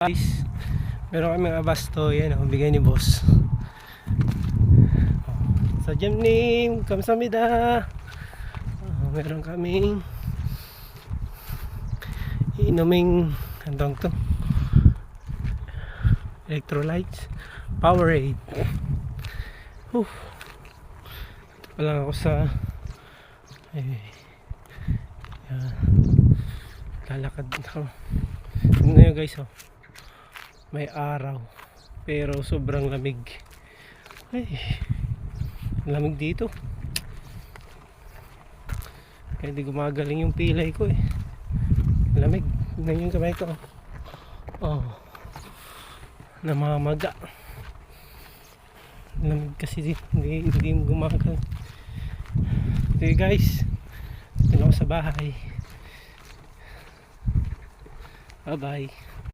Guys, meron kaming abasto. Yan o, bigay ni boss. Sa Jamnim, kamsamida. Meron kaming inuming andong to electrolytes, Powerade. Ito pa lang ako sa yan. Lalakad ako. Tingnan nyo guys, oh. May araw pero sobrang lamig. Ay, lamig dito. Kaya di gumagaling yung pilay ko eh. Lamig. Tingnan yung kamay ko. Oh, namamaga. Lamig kasi hindi gumagaling. Okay guys, dito ako sa bahay. Bye bye.